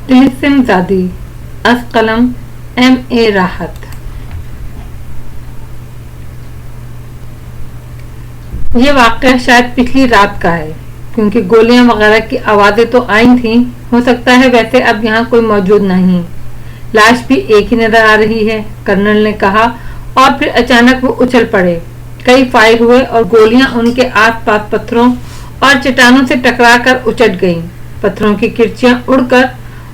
तिलिस्म ज़ादी अस कलम M.A. राहत। ये वाक़या शायद पिछली रात का है, क्योंकि गोलियां वगैरह की आवाज़ें तो आई थीं। हो सकता है वैसे अब यहाँ कोई मौजूद नहीं। लाश भी एक ही नजर आ रही है, कर्नल ने कहा, और फिर अचानक वो उछल पड़े। कई फायर हुए और गोलियां उनके आसपास पत्थरों और चट्टानों से टकरा कर उचट गईं। पत्थरों की किरचियां उड़कर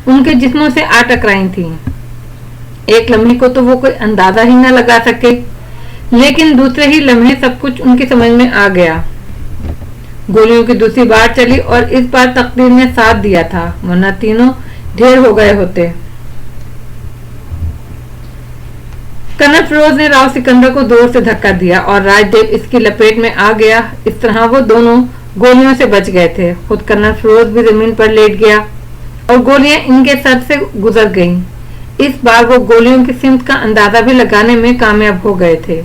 उनके जिस्मों से आ टकराई थीं। एक लम्हे को तो वो कोई अंदाजा ही न लगा सके, लेकिन दूसरे ही लम्हे सब कुछ उनकी समझ में आ गया। गोलियों की दूसरी बार चली और इस बार तकदीर ने साथ दिया था, वरना तीनों ढेर हो गए होते। कर्नल फिरोज ने राव सिकंदर को जोर से धक्का दिया और राजदेव इसकी लपेट में आ गया। इस तरह वो दोनों गोलियों से बच गए थे। खुद कर्नल फिरोज भी जमीन पर लेट गया और गोलियां इनके सर से गुजर गईं। इस बार वो गोलियों की सिमत का अंदाजा भी लगाने में कामयाब हो गए थे।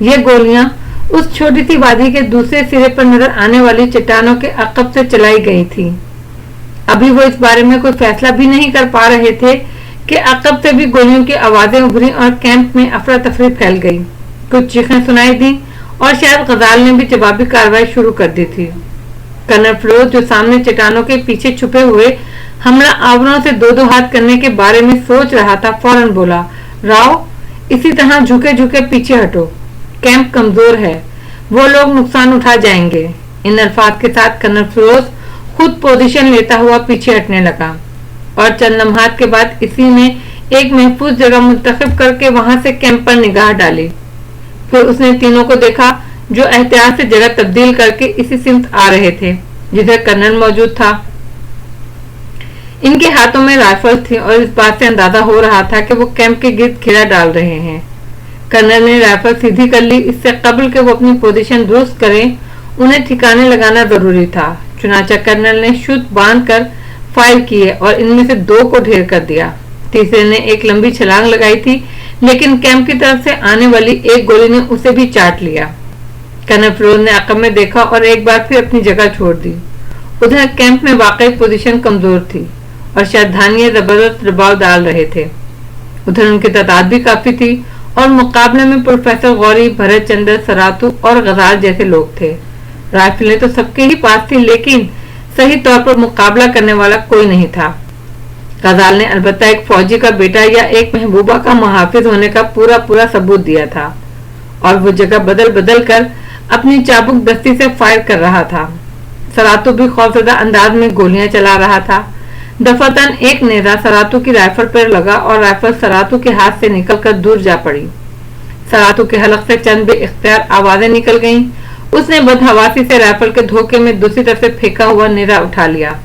ये गोलियां उस छोटी सी वादी के दूसरे सिरे पर नजर आने वाली चट्टानों के अकब से चलाई गई थी। अभी वो इस बारे में कोई फैसला भी नहीं कर पा रहे थे कि अकब से भी गोलियों की आवाजें उभरी और कैंप में अफरा तफरी फैल गई। कुछ चीखें सुनाई दी और शायद गजाल ने भी जवाबी कार्रवाई शुरू कर दी थी। कर्नल फिरोज, जो सामने चट्टानों के पीछे छुपे हुए हमला आवरों से दो दो हाथ करने के बारे में सोच रहा था, फौरन बोला, राव, इसी तरह झुके झुके पीछे हटो। कैंप कमजोर है, वो लोग नुकसान उठा जाएंगे। इन अल्फाज के साथ कर्नल फिरोज खुद पोजीशन लेता हुआ पीछे हटने लगा और चंद लम्हात के बाद इसी में एक महफूज जगह मुंतखब करके वहां से कैंप पर निगाह डाली। फिर उसने तीनों को देखा जो एहतियात से जगह तब्दील करके इसी सिमत आ रहे थे जिधर कर्नल मौजूद था। इनके हाथों में राइफल थी और इस बात से अंदाजा हो रहा था कि वो कैंप के गिर्द घेरा डाल रहे हैं। कर्नल ने राइफल सीधी कर ली। इससे कबल के वो अपनी पोजीशन दुरुस्त करें, उन्हें ठिकाने लगाना जरूरी था। चुनाचा कर्नल ने शुद्ध बांध कर फायर किए और इनमें से दो को ढेर कर दिया। तीसरे ने एक लंबी छलांग लगाई थी, लेकिन कैंप की तरफ से आने वाली एक गोली ने उसे भी चाट लिया। कर्नल फिरोज ने अकब में देखा और एक बार फिर अपनी जगह छोड़ दी। उधर कैंप में वाकई पोजीशन कमजोर थी और श्रद्धानीय जबरदस्त दबाव डाल रहे थे। उधर उनकी तादाद भी काफी थी और मुकाबले में प्रोफेसर गौरी, भरत चंद्र, सरातू और गजाल जैसे लोग थे। राइफलें तो सबके ही पास थी, लेकिन सही तौर पर मुकाबला करने वाला कोई नहीं था। गजाल ने अलबत्ता एक फौजी का बेटा या एक महबूबा का मुहाफिज होने का पूरा पूरा सबूत दिया था और वो जगह बदल बदल कर अपनी चाबुक दस्ती से फायर कर रहा था। सरातू भी खौफजदा अंदाज में गोलियां चला रहा था। दफातन एक नेजा सरातू की राइफल पर लगा और राइफल सरातू के हाथ से निकलकर दूर जा पड़ी। सरातू के हलक से चंद बेइख्तियार आवाजें निकल गईं। उसने बदहवासी से राइफल के धोखे में दूसरी तरफ से फेंका हुआ नेजा उठा लिया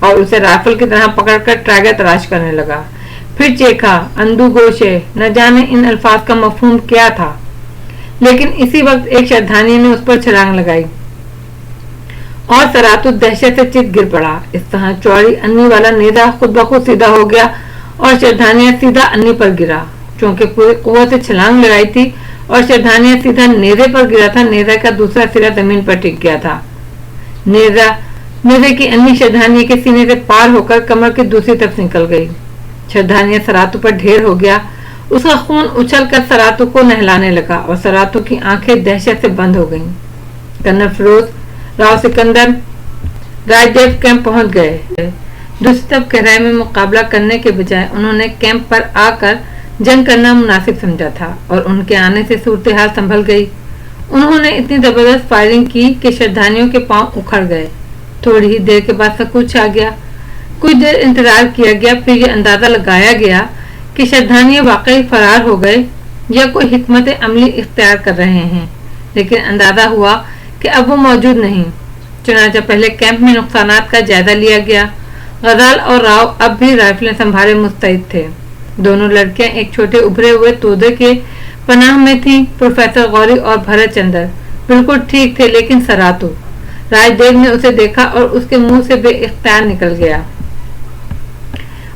और उसे राइफल की तरह पकड़कर ट्रैगर तलाश करने लगा। फिर चीखा, अंधू गोशे। न जाने इन अल्फाज का मफहूम क्या था, लेकिन इसी वक्त एक श्रद्धानी ने उस पर छलांग लगाई और सरातू दहशत से चित गिर पड़ा। इस तरह चौड़ी अन्नी वाला नेजा खुद ब खुद सीधा हो गया और श्रद्धानिया सीधा अन्नी पर गिरा। चूंकि पूरी कुव्वत से छलांग लगाई थी और श्रद्धानिया सीधा नेजे पर गिरा था, नेजा का दूसरा सिरा जमीन पर टिक गया था। नेजे की अन्नी श्रद्धानिया के सीने से पार होकर कमर की दूसरी तरफ निकल गई। श्रद्धानिया सरातू पर ढेर हो गया। उसका खून उछल कर सरातू को नहलाने लगा और सरातू की आंखें दहशत से बंद हो गईं। कर्नल फिरोज, राव सिकंदर, राजदेव कैंप पहुंच गए। दूसरी तरफ गहराई में मुकाबला करने के बजाय उन्होंने कैंप पर आकर जंग करना मुनासिब समझा था और उनके आने से सूरत हाल संभल गई। उन्होंने इतनी जबरदस्त फायरिंग की कि श्रद्धानियों के पांव उखड़ गए। थोड़ी ही देर के बाद सब कुछ आ गया। कुछ देर इंतजार किया गया, फिर यह अंदाजा लगाया गया कि श्रद्धानिय वाकई फरार हो गए या कोई हिकमत अमली इख्तियार कर रहे हैं, लेकिन अंदाजा हुआ कि अब वो मौजूद नहीं। चुनांचे पहले कैंप में नुकसानात का जायजा लिया गया। गजाल और राव अब भी राइफलें संभाले मुस्तैद थे। दोनों लड़कियां एक छोटे उभरे हुए तोते के पनाह में थीं। प्रोफेसर गौरी और भरत चंद्र बिल्कुल ठीक थे, लेकिन सरातू, राजदेव ने उसे देखा और उसके मुंह से बेइख्तियार निकल गया,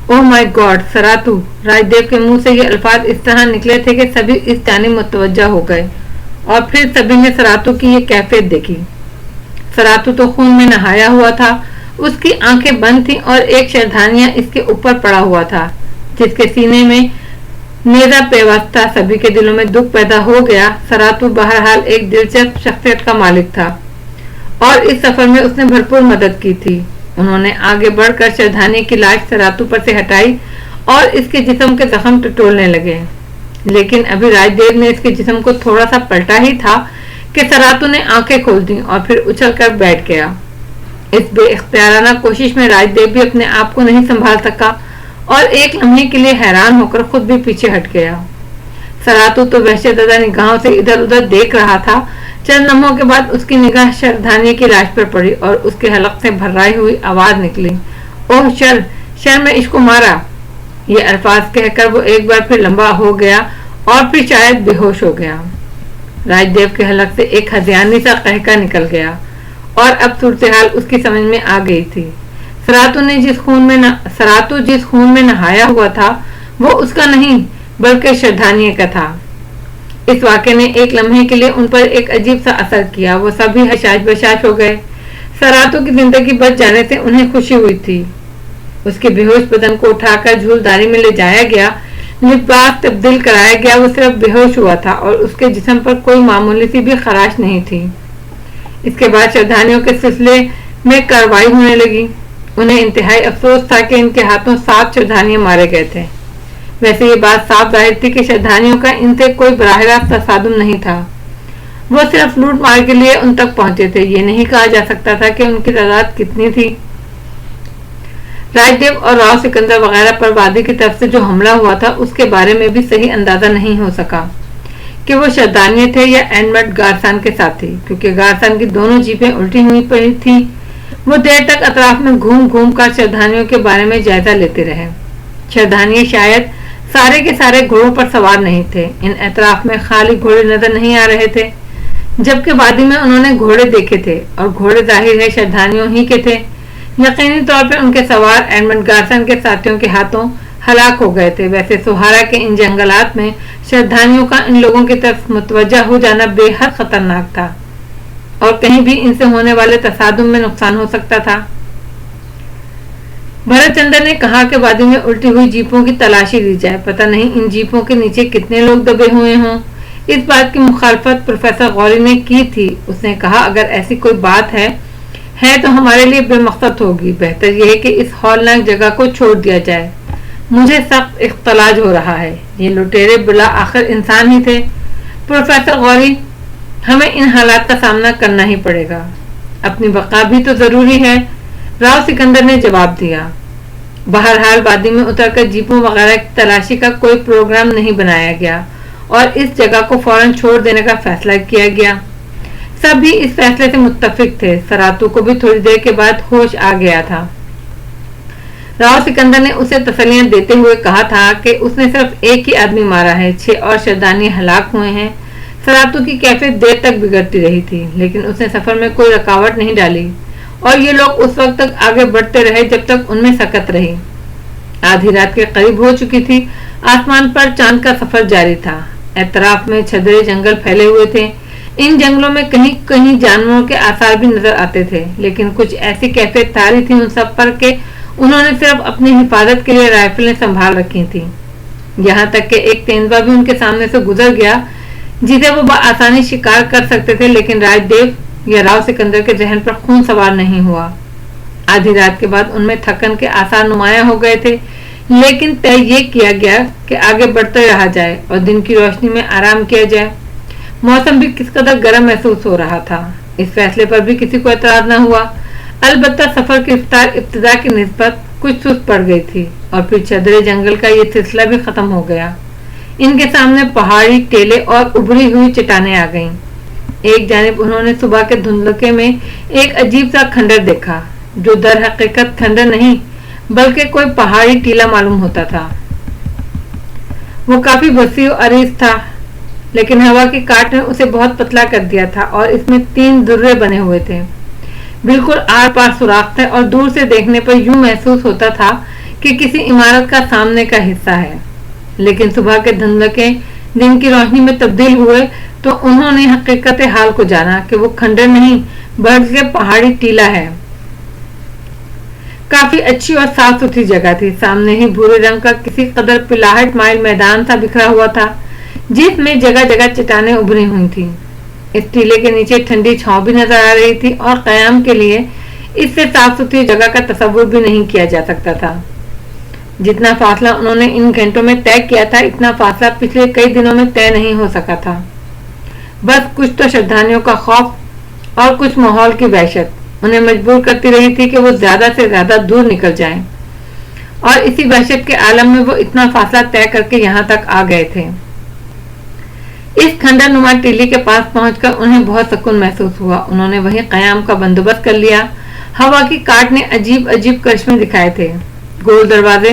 ओह माय गॉड, सरातू। राजदेव के मुंह से ये अल्फाज इस तरह निकले थे कि सभी इस जानिब मुतवज्जा हो गए और फिर सभी ने सरातू की ये कैफियत देखी। सरातू तो खून में नहाया हुआ था। اس کی آنکھیں بند تھیں اور ایک شردھانیہ اس کے اوپر پڑا ہوا تھا جس کے سینے میں نیزہ پیوست تھا. سبھی کے دلوں میں دکھ پیدا ہو گیا. سراتو بہرحال ایک دلچسپ شخصیت کا مالک تھا اور اس سفر میں اس نے بھرپور مدد کی تھی. انہوں نے آگے بڑھ کر شردھانیہ کی لاش سراتو پر سے ہٹائی اور اس کے جسم کے زخم ٹٹولنے لگے. لیکن ابھی راج دیو نے اس کے جسم کو تھوڑا سا پلٹا ہی تھا کہ سراتو نے آنکھیں کھول دیں اور پھر اچھل کر بیٹھ گیا. اس بے اختیارانہ کوشش میں راج دیو بھی اپنے آپ کو نہیں سنبھال سکا اور ایک لمحے کے لیے حیران ہو کر خود بھی پیچھے ہٹ گیا. سراتو تو وحشت زدہ نگاہوں سے ادھر ادھر دیکھ رہا تھا. چند لمحوں کے بعد اس کی نگاہ شردھانیہ کی لاش پر پڑی اور اس کے حلق سے بھرائی ہوئی آواز نکلی, اوہ شر میں اس کو مارا. یہ الفاظ کہہ کر وہ ایک بار پھر لمبا ہو گیا اور پھر شاید بے ہوش ہو گیا. راج دیو کے حلق سے ایک ہذیانی سا قہقہ نکل گیا اور اب صورتحال اس کی سمجھ میں آ گئی تھی. سراتو جس خون میں نہایا ہوا تھا وہ اس کا نہیں بلکہ شردھانیہ کا تھا. اس واقعے نے ایک لمحے کے لیے ان پر ایک عجیب سا اثر کیا. وہ سبھی حشاش بشاش ہو گئے. سراتو کی زندگی بچ جانے سے انہیں خوشی ہوئی تھی. اس کے بے ہوش بدن کو اٹھا کر جھولداری میں لے جایا گیا, لباس تبدیل کرایا گیا. وہ صرف بے ہوش ہوا تھا اور اس کے جسم پر کوئی معمولی سی بھی خراش نہیں تھی. اس کے بعد شردھانیوں کے سلسلے میں کارروائی ہونے لگی. انہیں انتہائی افسوس تھا کہ ان کے ہاتھوں 7 شردھانیہ مارے گئے تھے. ویسے یہ بات صاف ظاہر تھی کہ شردھانیوں کا ان سے کوئی براہ راست تصادم نہیں تھا. وہ صرف لوٹ مار کے لیے ان تک پہنچے تھے. یہ نہیں کہا جا سکتا تھا کہ ان کی تعداد کتنی تھی. راج دیو اور راؤ سکندر وغیرہ پر وادی کی طرف سے جو حملہ ہوا تھا اس کے بارے میں بھی صحیح اندازہ نہیں ہو سکا کہ وہ شردھانیہ تھے یا اینمڈ گارسان کے ساتھی, کیونکہ گارسان کی دونوں جیپیں الٹی ہوئی پڑی تھی. وہ دیر تک اطراف میں گھوم گھوم کر شردھانیوں کے بارے میں جائزہ لیتے رہے. شردھانیہ شاید سارے کے سارے گھوڑوں پر سوار نہیں تھے. ان اطراف میں خالی گھوڑے نظر نہیں آ رہے تھے, جبکہ وادی میں انہوں نے گھوڑے دیکھے تھے اور گھوڑے ظاہر ہے شردھانیوں ہی کے تھے. یقینی طور پر ان کے سوار ایڈمنڈ گارسن کے ساتھیوں کے ہاتھوں ہلاک ہو گئے تھے. ویسے سہارا کے ان جنگلات میں شردھانیوں کا ان لوگوں کی طرف متوجہ ہو جانا بے حد خطرناک تھا اور کہیں بھی ان سے ہونے والے تصادم میں نقصان ہو سکتا تھا. بھرت چندر نے کہا کہ وادی میں الٹی ہوئی جیپوں کی تلاشی دی جائے. پتہ نہیں ان جیپوں کے نیچے کتنے لوگ دبے ہوئے ہوں. اس بات کی مخالفت پروفیسر غوری نے کی تھی. اس نے کہا اگر ایسی کوئی بات ہے تو ہمارے لیے بے مقصد ہوگی. بہتر یہ ہے کہ اس ہولناک جگہ کو چھوڑ دیا جائے. مجھے سخت اختلاج ہو رہا ہے. یہ لٹیرے بلا آخر انسان ہی تھے. پروفیسر غوری, ہمیں ان حالات کا سامنا کرنا ہی پڑے گا. اپنی بقا بھی تو ضروری ہے, راؤ سکندر نے جواب دیا. بہرحال وادی میں اتر کر جیپوں وغیرہ کی تلاشی کا کوئی پروگرام نہیں بنایا گیا اور اس جگہ کو فوراً چھوڑ دینے کا فیصلہ کیا گیا. سب بھی اس فیصلے سے متفق تھے. سراتو کو بھی تھوڑی دیر کے بعد ہوش آ گیا تھا. راؤ سکندر نے اسے تسلیاں دیتے ہوئے کہا تھا کہ اس نے صرف ایک ہی آدمی مارا ہے, 6 اور شردھانیہ ہلاک ہوئے ہیں. سراتو کی کیفیت دیر تک بگڑتی رہی تھی, لیکن اس نے سفر میں کوئی رکاوٹ نہیں ڈالی اور یہ لوگ اس وقت تک آگے بڑھتے رہے جب تک ان میں سکت رہی. آدھی رات کے قریب ہو چکی تھی. آسمان پر چاند کا سفر جاری تھا. اطراف میں چھدرے جنگل پھیلے ہوئے تھے. ان جنگلوں میں کہیں کہیں جانوروں کے آثار بھی نظر آتے تھے, لیکن کچھ ایسی کیفیت طاری تھی ان سب پر کہ انہوں نے صرف اپنی حفاظت کے لیے رائفلیں سنبھال رکھی تھیں. یہاں تک کہ ایک تیندوا بھی ان کے سامنے سے گزر گیا جسے وہ بآسانی شکار کر سکتے تھے, لیکن راج دیو یا راؤ سکندر کے ذہن پر خون سوار نہیں ہوا. آدھی رات کے بعد ان میں تھکن کے آثار نمایاں ہو گئے تھے, لیکن طے یہ کیا گیا کہ آگے بڑھتے رہا جائے اور دن کی روشنی میں آرام کیا جائے. موسم بھی کس قدر گرم محسوس ہو رہا تھا. اس فیصلے پر بھی کسی کو اعتراض نہ ہوا. البتہ سفر کی رفتار ابتدا کی نسبت کچھ سست پڑ گئی تھی اور پھر چھدرے جنگل کا یہ سلسلہ بھی ختم ہو گیا. ان کے سامنے پہاڑی ٹیلے اور ابھری ہوئی چٹانیں آ گئیں. ایک جانب انہوں نے صبح کے دھندلکے میں ایک عجیب سا کھنڈر دیکھا جو در حقیقت کھنڈر نہیں بلکہ کوئی پہاڑی ٹیلا معلوم ہوتا تھا. وہ کافی وسیع و عریض تھا, لیکن ہوا کی کاٹ نے اسے بہت پتلا کر دیا تھا اور اس میں 3 درے بنے ہوئے تھے. بالکل آر پار سوراخ تھے اور دور سے دیکھنے پر یوں محسوس ہوتا تھا کہ کسی عمارت کا سامنے کا حصہ ہے. لیکن صبح کے دھندلکے دن کی روشنی میں تبدیل ہوئے تو انہوں نے حقیقت حال کو جانا کہ وہ کھنڈر نہیں بلکہ پہاڑی ٹیلا ہے. काफी अच्छी और साफ सुथरी जगह थी। सामने ही भूरे रंग का किसी कदर पिलाहट माइल मैदान सा बिखरा हुआ था, जिसमें जगह जगह चट्टानें उभरी हुई थी। इस टीले के नीचे ठंडी छांव भी नजर आ रही थी और कयाम के लिए इससे साफ सुथरी जगह का तस्वुर भी नहीं किया जा सकता था। जितना फासला उन्होंने इन घंटों में तय किया था, इतना फासला पिछले कई दिनों में तय नहीं हो सका था। बस कुछ तो श्रद्धालुओं का खौफ और कुछ माहौल की वहशत उन्हें मजबूर करती रही थी कि वो ज्यादा से ज्यादा दूर निकल जाएं, और इसी वहशत के आलम में वो इतना फासला तय करके यहाँ तक आ गए थे। इस खंडरनुमा टीले के पास पहुंचकर उन्हें बहुत सुकून महसूस हुआ। उन्होंने वहीं कयाम का बंदोबस्त कर लिया। हवा की काट ने अजीब अजीब करिश्मे दिखाए थे। गोल दरवाजे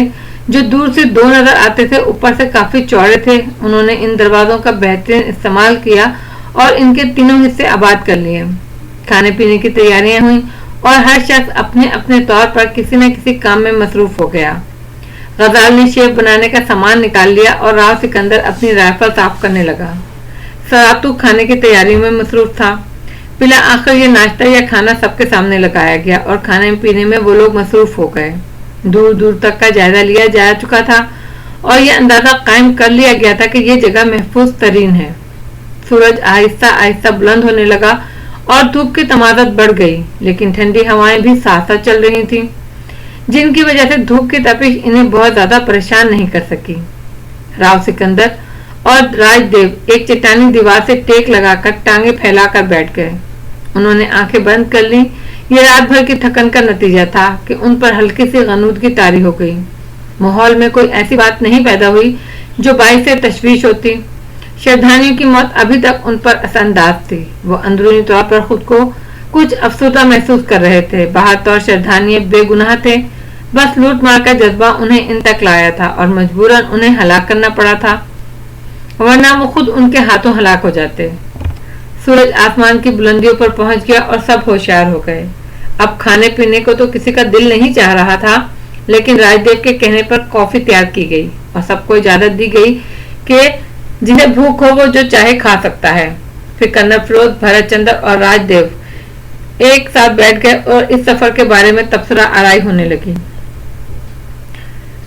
जो दूर से दो नजर आते थे, ऊपर से काफी चौड़े थे। उन्होंने इन दरवाजों का बेहतरीन इस्तेमाल किया और इनके तीनों हिस्से आबाद कर लिए। खाने पीने की तैयारियां हुई और हर शख्स अपने अपने तौर पर किसी न किसी काम में मसरूफ हो गया। गजाल ने शेफ बनाने का सामान निकाल लिया और राव सिकंदर अपनी राइफल साफ करने लगा। सरातू खाने की तैयारी में मसरूफ था। पिला आखिर ये नाश्ता या खाना सबके सामने लगाया गया और खाने पीने में वो लोग मसरूफ हो गए। दूर दूर तक का जायजा लिया जा चुका था और यह अंदाजा कायम कर लिया गया था कि यह जगह महफूज तरीन है। सूरज आहिस्ता आहिस्ता बुलंद होने लगा और धूप की तमादत बढ़ गई, लेकिन ठंडी हवाएं भी साथ साथ चल रही थीं, जिनकी वजह से धूप की तपिश इन्हें बहुत ज्यादा परेशान नहीं कर सकी। राव सिकंदर और राजदेव एक चट्टानी दीवार से टेक लगाकर टांगे फैलाकर बैठ गए। उन्होंने आंखें बंद कर ली। ये रात भर की थकन का नतीजा था कि उन पर हल्की सी गनूदगी तारी हो गई। माहौल में कोई ऐसी बात नहीं पैदा हुई जो बाइस से तशवीश होती। श्रद्धालुओं की मौत अभी तक उन पर असरअंदाज थी। वो अंदरूनी तौर पर खुद को कुछ अफसरदा महसूस कर रहे थे। बाहर तौर श्रद्धालु बेगुनाह थे, बस लूट मार का जज्बा उन्हें इन तक लाया था और मजबूरन उन्हें हलाक करना पड़ा था, वरना वो खुद उनके हाथों हलाक हो जाते। सूरज आसमान की बुलंदियों पर पहुंच गया और सब होशियार हो गए। अब खाने पीने को तो किसी का दिल नहीं चाह रहा था, लेकिन राजदेव के कहने पर कॉफी तैयार की गई और सबको इजाजत दी गई कि जिन्हें भूख हो वो जो चाहे खा सकता है। फिर कर्नल फिरोज, भरतचंद्र और राजदेव एक साथ बैठ गए और इस सफर के बारे में तबसरा आराई होने लगी।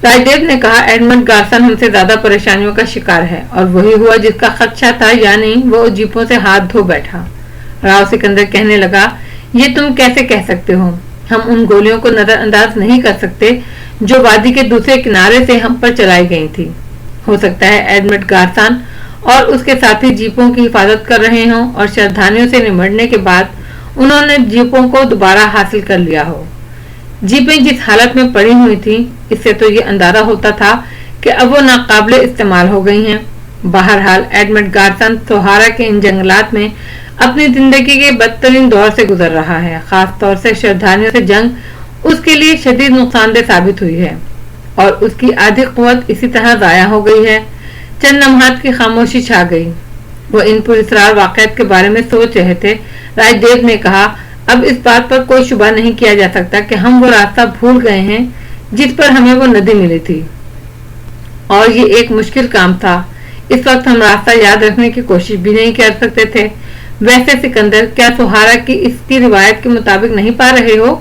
राजदेव ने कहा, एडमंड गार्सन हमसे ज्यादा परेशानियों का शिकार है और वही हुआ जिसका खदशा था, या नहीं वो जीपों से हाथ धो बैठा। राव सिकंदर कहने लगा, ये तुम कैसे कह सकते हो? हम उन गोलियों को नजरअंदाज नहीं कर सकते जो वादी के दूसरे किनारे से हम पर चलाई गई थी। हो सकता है एडमंड गार्सन और उसके साथी जीपों की हिफाजत कर रहे हों और श्रद्धालुओं से निमटने के बाद उन्होंने जीपों को दोबारा हासिल कर लिया हो। जीपें जिस हालत में पड़ी हुई थीं, इससे तो ये अंदाजा होता था कि अब वो नाकाबिले इस्तेमाल हो गई हैं। बहरहाल एडमंड गार्सन सोहारा के इन जंगलात में अपनी जिंदगी के बदतरीन दौर से गुजर रहा है। खास तौर से श्रद्धालुओं से जंग उसके लिए शदीद नुकसानदेह साबित हुई है और उसकी आधी कुव्वत इसी तरह जाया हो गई है। चंद लम्हात की खामोशी छा गई। वो इन पुरस्रार वाक़यात के बारे में सोच रहे थे। राजदेव ने कहा, अब इस बात पर कोई शुबा नहीं किया जा सकता कि हम वो रास्ता भूल गए हैं जिस पर हमें वो नदी मिली थी, और ये एक मुश्किल काम था। इस वक्त हम रास्ता याद रखने की कोशिश भी नहीं कर सकते थे। वैसे सिकंदर, क्या सोहारा की इसकी रिवायत के मुताबिक नहीं पा रहे हो?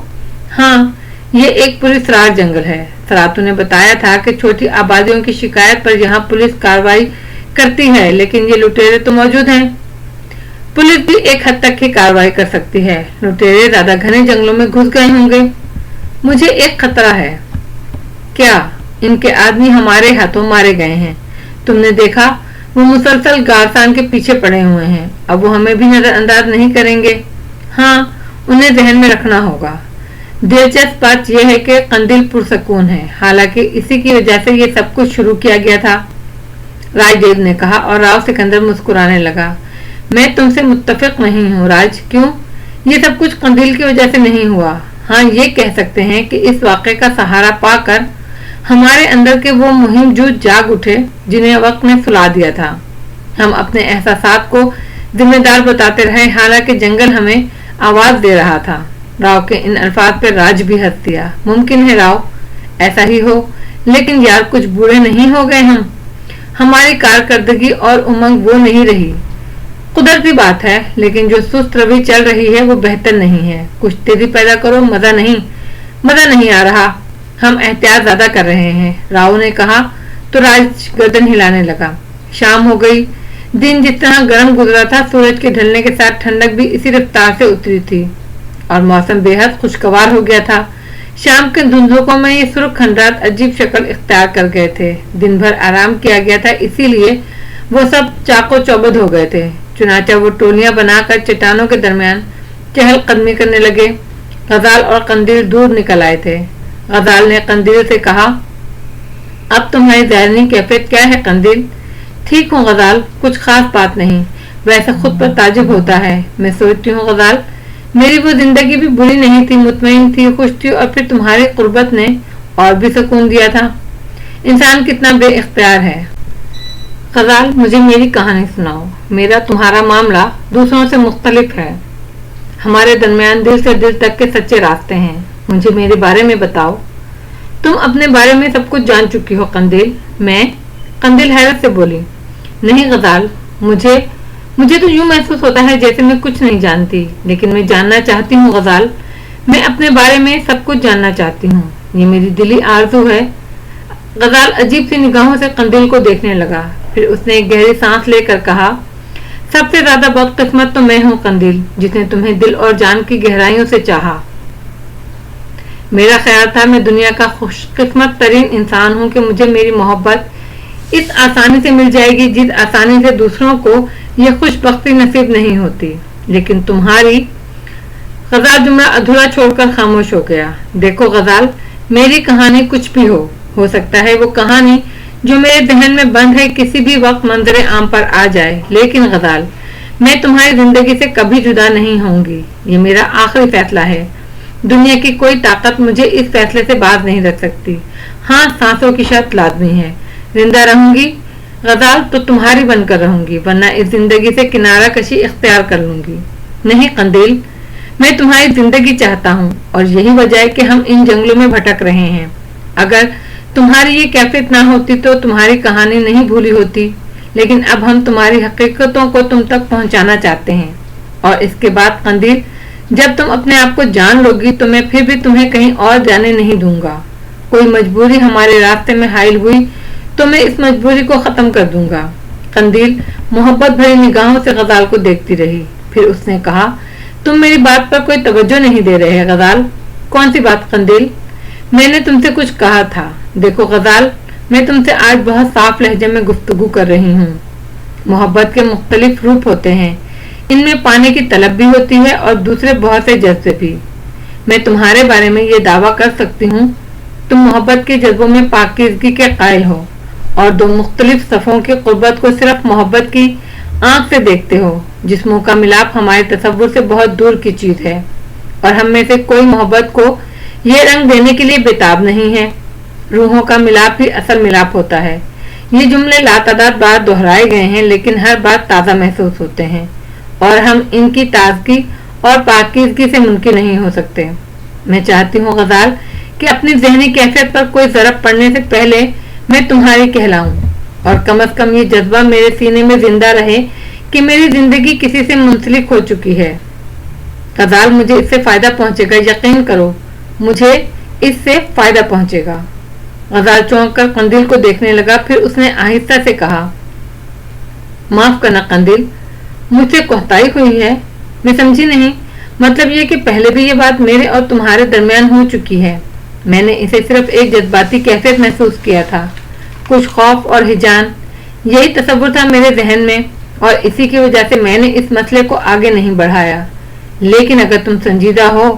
हाँ, ये एक पुरस्रार जंगल है। सरातू ने बताया था कि छोटी आबादियों की शिकायत पर यहाँ पुलिस कार्रवाई करती है, लेकिन ये लुटेरे तो मौजूद हैं। पुलिस भी एक हद तक ही कार्रवाई कर सकती है। लुटेरे ज्यादा घने जंगलों में घुस गए होंगे। मुझे एक खतरा है। क्या? इनके आदमी हमारे हाथों मारे गए हैं। तुमने देखा, वो मुसलसल गारसान के पीछे पड़े हुए हैं। अब वो हमें भी नजरअंदाज नहीं करेंगे। हाँ, उन्हें ध्यान में रखना होगा। दिलचस्प बात यह है कि कंदील पुरसकून है, हालांकि इसी की वजह से ये सब कुछ शुरू किया गया था, राजदेव ने कहा। और राव सिकंदर मुस्कुराने लगा। मैं तुमसे मुत्तफिक नहीं हूँ राज। क्यों? ये सब कुछ कंदील की वजह से नहीं हुआ। हाँ, ये कह सकते हैं कि इस वाक़े का सहारा पाकर हमारे अंदर के वो मुहिम जो जाग उठे जिन्हें वक्त ने सुला दिया था। हम अपने एहसासात को जिम्मेदार बताते रहे, हालांकि जंगल हमें आवाज दे रहा था। राव के इन अल्फाज पर राज भी हंस दिया। मुमकिन है राव, ऐसा ही हो, लेकिन यार कुछ बूढ़े नहीं हो गए हम। हमारी कारकर्दगी और उमंग वो नहीं रही। कुदरती बात है, लेकिन जो सुस्त रवि चल रही है वो बेहतर नहीं है। कुछ तेजी पैदा करो, मजा नहीं। मजा नहीं आ रहा, हम एहतियात ज्यादा कर रहे हैं, राव ने कहा तो राज गर्दन हिलाने लगा। शाम हो गई। दिन जिस तरह गर्म गुजरा था, सूरज के ढलने के साथ ठंडक भी इसी रफ्तार से उतरी थी और मौसम बेहद खुशगवार हो गया था। शाम के धुंधलों में ये सुर्ख खंडात अजीब शक्ल इख्तियार कर गए थे। दिन भर आराम किया गया था, इसीलिए वो सब चाको चौबंद हो गए थे। चुनाचा वो टोलियां बनाकर चट्टानों के दरमियान चहलकदमी करने लगे। गजाल और कंदील दूर निकल आए थे। गजाल ने कंदील से कहा, अब तुम्हारी ज़हनी कैफियत क्या है कंदील? ठीक हूँ गजाल, कुछ खास बात नहीं, वैसे खुद पर ताजुब होता है। मैं सोचती हूँ गजाल, मेरी वो जिंदगी भी बुरी नहीं थी, मुतमईन थी, खुश थी, और फिर तुम्हारी कुर्बत ने और भी सुकून दिया था। इंसान कितना बेइख्तियार है। गजाल, मुझे मेरी कहानी सुनाओ। मेरा तुम्हारा मामला दूसरों से मुख्तलिफ है। हमारे दरमियान दिल से दिल तक के सच्चे रास्ते हैं। मुझे मेरे बारे में बताओ। तुम अपने बारे में सब कुछ जान चुकी हो कंदील। कंदील हैरत से बोली, नहीं गजाल, मुझे तो यूं महसूस होता है जैसे मैं कुछ नहीं जानती, लेकिन मैं जानना चाहती हूँ गजाल। मैं अपने बारे में सब कुछ जानना चाहती हूँ, ये मेरी दिली आरज़ू है। गजाल अजीब सी निगाहों से कंदील को देखने लगा। फिर उसने एक गहरी सांस लेकर कहा, सबसे ज्यादा बदकिस्मत तो मैं हूँ कंदील, जिसने तुम्हें दिल और जान की गहराइयों से चाहा। मेरा ख्याल था मैं दुनिया का खुशकिस्मत तरीन इंसान हूँ कि मुझे मेरी मोहब्बत इस आसानी से मिल जाएगी जिस आसानी से दूसरों को यह खुशबख्ती नसीब नहीं होती। लेकिन तुम्हारी गजाल जुमला अधूरा छोड़कर खामोश हो गया। देखो गजाल, मेरी कहानी कुछ भी हो सकता है वो कहानी जो मेरे जहन में बंद है किसी भी वक्त मंजरे आम पर आ जाए, लेकिन गजाल, मैं तुम्हारी जिंदगी से कभी जुदा नहीं होंगी। ये मेरा आखिरी फैसला है। दुनिया की कोई ताकत मुझे इस फैसले से बाज नहीं रख सकती। हाँ, सांसों की शर्त लाजमी है। जिंदा रहूंगी गजाल तो तुम्हारी बनकर रहूंगी, वरना इस जिंदगी से किनारा कशी इख्तियार कर लूंगी। नहीं कंदील, मैं तुम्हारी जिंदगी चाहता हूँ और यही वजह है कि हम इन जंगलों में भटक रहे हैं। अगर तुम्हारी ये कैफियत ना होती तो तुम्हारी कहानी नहीं भूली होती, लेकिन अब हम तुम्हारी हकीकतों को तुम तक पहुंचाना चाहते हैं। और इसके बाद कंदील, जब तुम अपने आप को जान लोगी तो मैं फिर भी तुम्हें कहीं और जाने नहीं दूंगा। कोई मजबूरी हमारे रास्ते में हाइल हुई तो मैं इस मजबूरी को खत्म कर दूंगा। कंदील मोहब्बत भरी निगाहों से गजाल को देखती रही। फिर उसने कहा, तुम मेरी बात पर कोई तवज्जो नहीं दे रहे गजाल। कौन सी बात कंदील? मैंने तुमसे कुछ कहा था। देखो गजाल, मैं तुमसे आज बहुत साफ लहजे में गुफ्तगू कर रही हूँ। मोहब्बत के मुख्तलिफ रूप होते हैं, इनमें पाने की तलब भी होती है और दूसरे बहुत से जज्बे भी। मैं तुम्हारे बारे में ये दावा कर सकती हूँ, तुम मोहब्बत के जज्बों में पाकीज़गी के कायल हो और दो मुख्तलिफ सफ़ों की कुर्बत को सिर्फ मोहब्बत की आंख से देखते हो। जिस्मों का मिलाप हमारे तसव्वुर से बहुत दूर की चीज है और हम में से कोई मोहब्बत को ये रंग देने के लिए बेताब नहीं है। रूहों का मिलाप ही असल मिलाप होता है। ये जुमले लातादाद बार दोहराए गए हैं, लेकिन हर बार ताज़ा महसूस होते हैं और हम इनकी ताजगी और पाकीज़गी से मुमकिन नहीं हो सकते। मैं चाहती हूँ गजाल कि अपनी जहनी कैफियत पर कोई ज़रब पड़ने से पहले मैं तुम्हारी कहलाऊं और कम अज कम ये जज्बा मेरे सीने में जिंदा रहे कि मेरी जिंदगी किसी से मुंसलिक हो चुकी है। गजाल, मुझे इससे फायदा पहुंचेगा, यकीन करो, मुझे इससे फायदा पहुंचेगा। गजाल चौंक कर कंदील को देखने लगा। फिर उसने आहिस्ता से कहा, माफ करना कंदील, मुझसे कोताही हुई है। मैं समझी नहीं। मतलब ये कि पहले भी ये बात मेरे और तुम्हारे दरमियान हो चुकी है। मैंने इसे सिर्फ एक जज्बाती कैफियत महसूस किया था, कुछ खौफ और हिजान, यही तसव्वुर था मेरे जहन में और इसी की वजह से मैंने इस मसले को आगे नहीं बढ़ाया। लेकिन अगर तुम संजीदा हो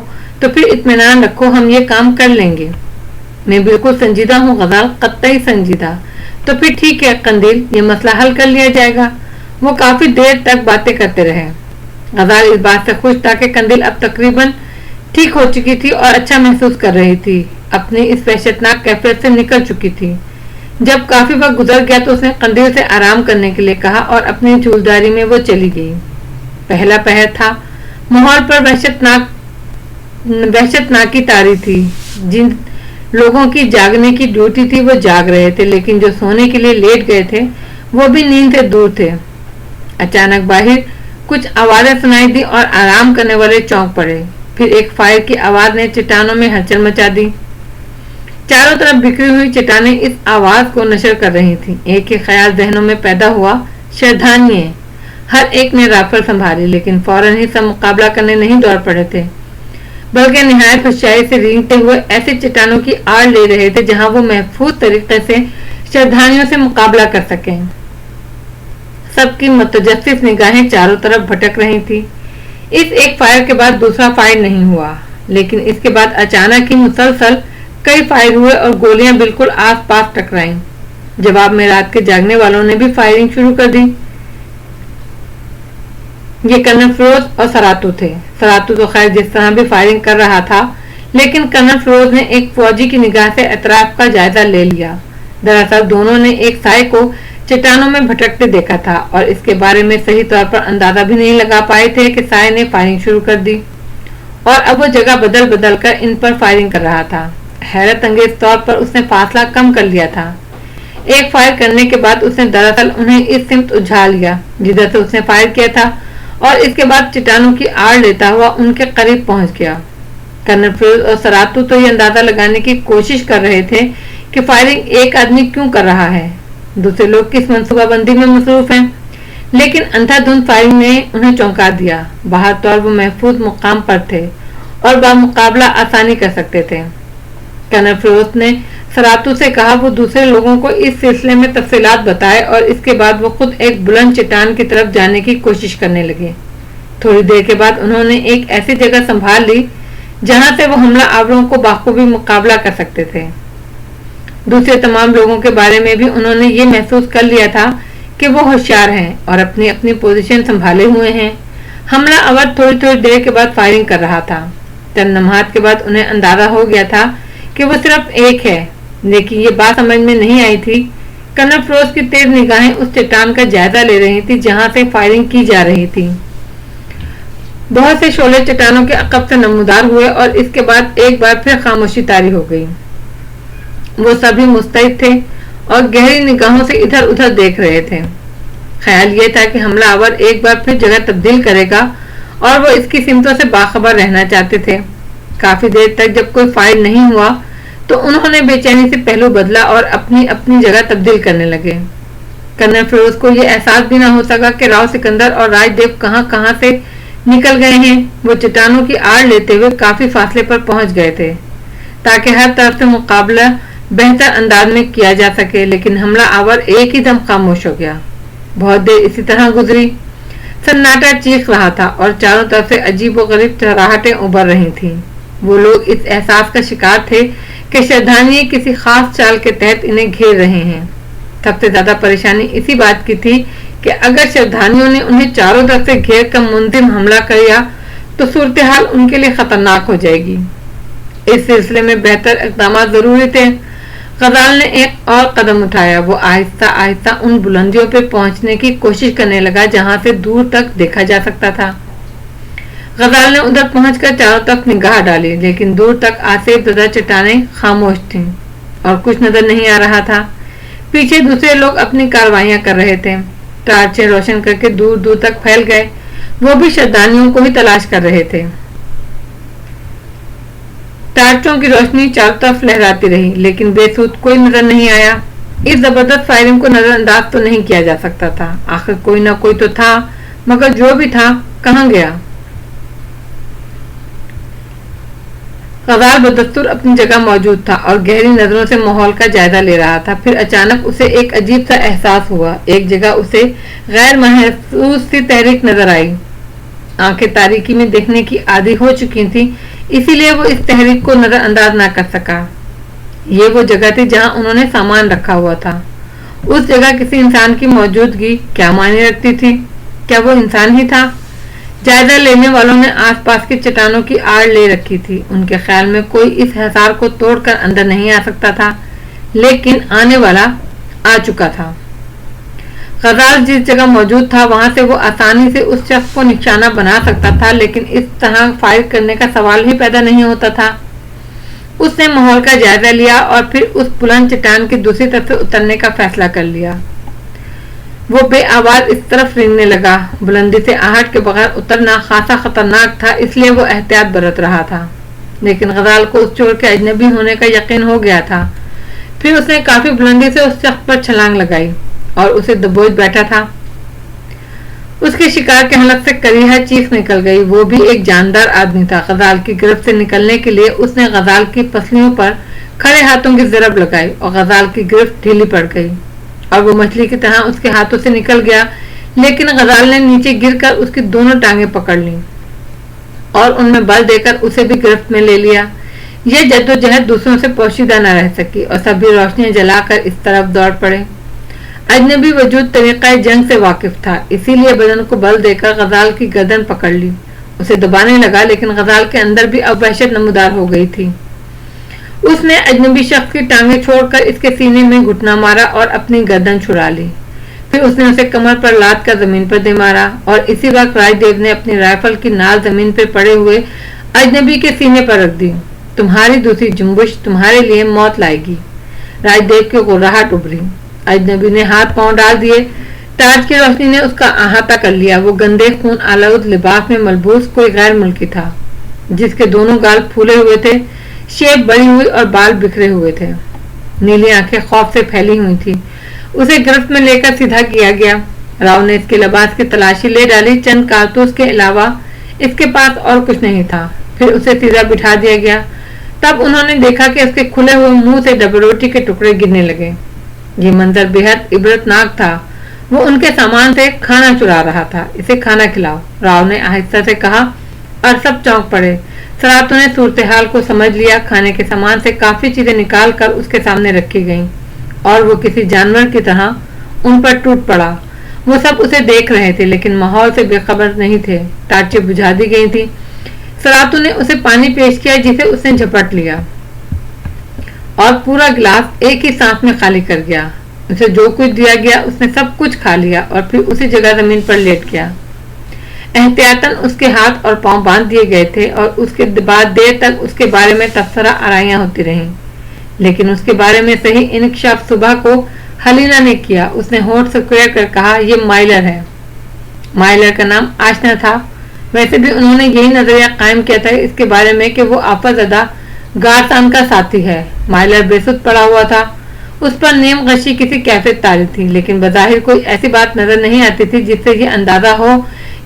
तो फिर इत्मीनान रखो, हम ये काम कर लेंगे। मैं बिल्कुल संजीदा हूँ गजाल, कतई संजीदा। तो फिर ठीक है कंदील, ये मसला हल कर लिया जाएगा। वो काफी देर तक बातें करते रहे। गजाल इस बात से खुश था कि कंदील अब तकरीबन ठीक हो चुकी थी और अच्छा महसूस कर रही थी, अपनी इस वहशतनाक कैफियत से निकल चुकी थी। जब काफी वक्त गुजर गया तो उसने कंदील से आराम करने के लिए कहा और अपनी झूलदारी में वो चली गई। पहला पहर था, माहौल पर वहशतनाकी तारी थी। जिन लोगों की जागने की ड्यूटी थी वो जाग रहे थे, लेकिन जो सोने के लिए लेट गए थे वो भी नींद से दूर थे। अचानक बाहर कुछ आवाजें सुनाई दी और आराम करने वाले चौंक पड़े। फिर एक फायर की आवाज ने चट्टानों में हलचल मचा दी। चारों तरफ बिखरी हुई चट्टानें इस आवाज को नशर कर रही थीं। एक ही ख्याल जहनों में पैदा हुआ, श्रद्धांजलि। हर एक ने राइफल संभाली, लेकिन फौरन ही सब मुकाबला करने नहीं दौड़ पड़े थे, बल्कि निहायत होशियारी से रेंगते हुए ऐसी चट्टानों की आड़ ले रहे थे जहां वो महफूज तरीके से श्रद्धालुओं से मुकाबला कर सकें। सबकी मुतजस्सिस निगाहें चारों तरफ भटक रही थी। इस एक फायर के बाद दूसरा फायर नहीं हुआ, लेकिन इसके बाद अचानक ही मुसलसल कई फायर हुए और गोलियां बिल्कुल आस पास टकराईं। जवाब में रात के जागने वालों ने भी फायरिंग शुरू कर दी। ये कर्नल फिरोज और सरातू थे। सरातू तो खैर जिस तरह भी फायरिंग कर रहा था, लेकिन कर्नल फिरोज ने एक फौजी की निगाह से एतराफ का जायजा ले लिया। दरअसल दोनों ने एक साए को चट्टानों में भटकते देखा था और इसके बारे में सही तौर पर अंदाजा भी नहीं लगा पाए थे कि साए ने फायरिंग शुरू कर दी और अब वो जगह बदल बदल कर इन पर फायरिंग कर रहा था। हैरत अंगेज तौर पर उसने फासला कम कर लिया था। एक फायर करने के बाद उसने दरअसल उन्हें इस सिमत उछाल लिया जिधर से उसने फायर किया था और इसके बाद चट्टानों की आड़ लेता हुआ उनके करीब पहुंच गया। कर्नल फिरोज और सरातू तो ये अंदाजा लगाने की कोशिश कर रहे थे कि फायरिंग एक आदमी क्यों कर रहा है, दूसरे लोग किस मंसूबाबंदी में मसरूफ हैं, लेकिन अंधाधुंध फायरिंग ने उन्हें चौंका दिया। बाहर तौर वो महफूज मुकाम पर थे और बामुकाबला आसानी कर सकते थे। कर्नल फिरोज ने सरातू से कहा वो दूसरे लोगों को इस सिलसिले में तफसीलात बताए और इसके बाद वो खुद एक बुलंद चट्टान की तरफ जाने की कोशिश करने लगे। थोड़ी देर के बाद उन्होंने एक ऐसी जगह संभाल ली जहां से वो हमला आवरों को बाखूबी मुकाबला कर सकते थे। दूसरे तमाम लोगों के बारे में भी उन्होंने ये महसूस कर लिया था कि वो होशियार हैं और अपनी अपनी पोजीशन संभाले हुए हैं। हमला आवर थोड़ी थोड़ी देर के बाद फायरिंग कर रहा था। चंद लम्हात के बाद उन्हें अंदाजा हो गया था कि वो सिर्फ एक है, लेकिन ये बात समझ में नहीं आई थी। कर्नल फिरोज की तेज निगाहें उस चट्टान का जायजा ले रही थी जहां से फायरिंग की जा रही थी। बहुत से शोले चट्टानों के अकब से नमूदार हुए और इसके बाद एक बार फिर खामोशी तारी हो गई। वो सभी मुस्तैद थे और गहरी निगाहों से इधर उधर देख रहे थे। ख्याल ये था कि हमलावर एक बार फिर जगह तब्दील करेगा और वो इसकी सिमतों से बाखबर रहना चाहते थे। काफी देर तक जब कोई फायर नहीं हुआ तो उन्होंने बेचैनी से पहलू बदला और अपनी अपनी जगह तब्दील करने लगे। कर्नल फिरोज को यह एहसास भी न हो सका कि राव सिकंदर और राजदेव कहां कहां से निकल गए हैं। वो चट्टानों की आड़ लेते हुए काफी फासले पर पहुंच गए थे ताकि हर तरफ से मुकाबला बेहतर अंदाज में किया जा सके, लेकिन हमला आवर एक ही दम खामोश हो गया। बहुत देर इसी तरह गुजरी। सन्नाटा चीख रहा था और चारों तरफ से अजीब व गरीब चराहटें उभर रही थीं। वो लोग इस एहसास का शिकार थे कि श्रद्धांजलि किसी खास चाल के तहत इन्हें घेर रहे हैं। सबसे ज्यादा परेशानी इसी बात की थी कि अगर श्रद्धांजलियों ने उन्हें चारों तरफ से घेर कर मुंतजिम हमला किया तो सूरत हाल उनके लिए खतरनाक हो जाएगी। इस सिलसिले में बेहतर इक़दाम जरूरी थे। गजाल ने एक और कदम उठाया। वो आहिस्ता आहिस्ता उन बुलंदियों पर पहुंचने की कोशिश करने लगा जहां से दूर तक देखा जा सकता था। गजाल ने उधर पहुंचकर चारों तरफ निगाह डाली, लेकिन दूर तक आसेब ज़दा चट्टानें खामोश थीं और कुछ नजर नहीं आ रहा था। पीछे दूसरे लोग अपनी कार्रवाइयां कर रहे थे। टार्चें रोशन करके दूर दूर तक फैल गए। वो भी श्रद्धालुओं को ही तलाश कर रहे थे। टार्चों की रोशनी चारों तरफ लहराती रही, लेकिन बेसुध कोई नजर नहीं आया। इस जबरदस्त फायरिंग को नजरअंदाज तो नहीं किया जा सकता था। आखिर कोई ना कोई तो था, मगर जो भी था कहां गया। गजाल बदस्तूर अपनी जगह मौजूद था और गहरी नजरों से माहौल का जायजा ले रहा था। फिर अचानक उसे एक अजीब सा एहसास हुआ। एक जगह उसे गैर महसूस सी तहरीक नजर आई। आंखें तारीकी में देखने की आदी हो चुकी थी, इसीलिए वो इस तहरीक को नजरअंदाज ना कर सका। ये वो जगह थी जहां उन्होंने सामान रखा हुआ था। उस जगह किसी इंसान की मौजूदगी क्या मायने रखती थी? क्या वो इंसान ही था? जायजा लेने वालों ने आसपास की चट्टानों की आड़ ले रखी थी। उनके ख्याल में कोई इस हिसार को तोड़कर अंदर नहीं आ सकता था, लेकिन आने वाला आ चुका था। गजाल जिस जगह मौजूद था वहां से वो आसानी से उस शख्स को निशाना बना सकता था, लेकिन इस तरह फायर करने का सवाल ही पैदा नहीं होता था। उसने माहौल का जायजा लिया और फिर उस बुलंद चट्टान की दूसरी तरफ से उतरने का फैसला कर लिया। وہ بے آواز اس طرف رینگنے لگا۔ بلندی سے آہٹ کے بغیر اترنا خاصا خطرناک تھا، اس لیے وہ احتیاط برت رہا تھا، لیکن غزال کو اس چور کے اجنبی ہونے کا یقین ہو گیا تھا۔ پھر اس نے کافی بلندی سے اس شخص پر چھلانگ لگائی اور اسے دبوچ بیٹھا تھا۔ اس کے شکار کے حلق سے کریہا چیخ نکل گئی۔ وہ بھی ایک جاندار آدمی تھا۔ غزال کی گرفت سے نکلنے کے لیے اس نے غزال کی پسلیوں پر کھڑے ہاتھوں کی ضرب لگائی اور غزال کی گرفت ڈھیلی پڑ گئی اور وہ مچھلی کی طرح اس کے ہاتھوں سے نکل گیا، لیکن غزال نے نیچے گر کر اس کی دونوں ٹانگیں پکڑ لیں اور ان میں بل دے کر اسے بھی گرفت میں لے لیا۔ یہ جدوجہد دوسروں سے پوشیدہ نہ رہ سکی اور سبھی روشنیاں جلا کر اس طرف دوڑ پڑے۔ اجنبی وجود طریقہ جنگ سے واقف تھا، اسی لیے بدن کو بل دے کر غزال کی گردن پکڑ لی، اسے دبانے لگا، لیکن غزال کے اندر بھی اب وحشت نمودار ہو گئی تھی۔ اس نے اجنبی شخص کی ٹانگیں چھوڑ کر اس کے سینے میں گھٹنا مارا اور اپنی گردن چھڑا لی۔ پھر اس نے اسے کمر پر لاد کر زمین پر دے مارا اور اسی وقت راج دیو نے اپنی رائفل کی نال زمین پر پڑے ہوئے اجنبی کے سینے پر رکھ دی۔ تمہاری دوسری جنبش تمہارے لیے موت لائے گی۔ راج دیو کی غراہٹ ابھری۔ اجنبی نے ہاتھ پاؤں ڈال دیے۔ ٹارچ کی روشنی نے اس کا احاطہ کر لیا۔ وہ گندے خون آلود لباس میں ملبوس کوئی غیر ملکی تھا، جس کے دونوں گال پھولے ہوئے تھے، شیپ بڑی ہوئی اور بال بکھرے ہوئے تھے، نیلی آنکھیں خوف سے پھیلی ہوئی تھی۔ اسے گرفت میں لے کر سیدھا کیا گیا۔ راؤ نے اس کے لباس کی تلاشی لے ڈالی، چند کارتوس کے علاوہ اس کے پاس اور کچھ نہیں تھا۔ پھر اسے سیدھا بٹھا دیا گیا۔ تب انہوں نے دیکھا کہ اس کے کھلے ہوئے منہ سے ڈبل روٹی کے ٹکڑے گرنے لگے۔ یہ منظر بےحد عبرتناک تھا۔ وہ ان کے سامان سے کھانا چرا رہا تھا۔ اسے کھانا کھلاؤ، راؤ نے آہستہ سے کہا اور سب چونک پڑے۔ سراتوں نے صورتحال کو سمجھ لیا۔ کھانے کے سامان سے کافی چیزیں نکال کر اس کے سامنے رکھی گئیں اور وہ کسی جانور کی طرح ان پر ٹوٹ پڑا۔ وہ سب اسے دیکھ رہے تھے لیکن ماحول سے بے خبر نہیں تھے۔ ٹارچیں بجھا دی گئی تھی۔ سراتوں نے اسے پانی پیش کیا جسے اس نے جھپٹ لیا اور پورا گلاس ایک ہی سانس میں خالی کر گیا۔ اسے جو کچھ دیا گیا اس نے سب کچھ کھا لیا اور پھر اسی جگہ زمین پر لیٹ گیا۔ احتیاطاً اس کے ہاتھ اور پاؤں باندھ دیے گئے تھے اور اس کے بعد دیر تک اس کے بارے میں تبصرہ آرائیاں ہوتی رہیں، لیکن اس کے بارے میں صحیح انکشاف صبح کو حلینا نے کیا۔ اس نے ہونٹ سکوڑ کر کہا، یہ مائلر ہے۔ مائلر کا نام آشنا تھا۔ ویسے بھی انہوں نے یہی نظریہ قائم کیا تھا اس کے بارے میں کہ وہ آفت زدہ گارسان کا ساتھی ہے۔ مائلر بے سود پڑا ہوا تھا۔ اس پر نیم غشی کسی کیفیت طاری تھی، لیکن بظاہر کوئی ایسی بات نظر نہیں آتی تھی جس سے یہ اندازہ ہو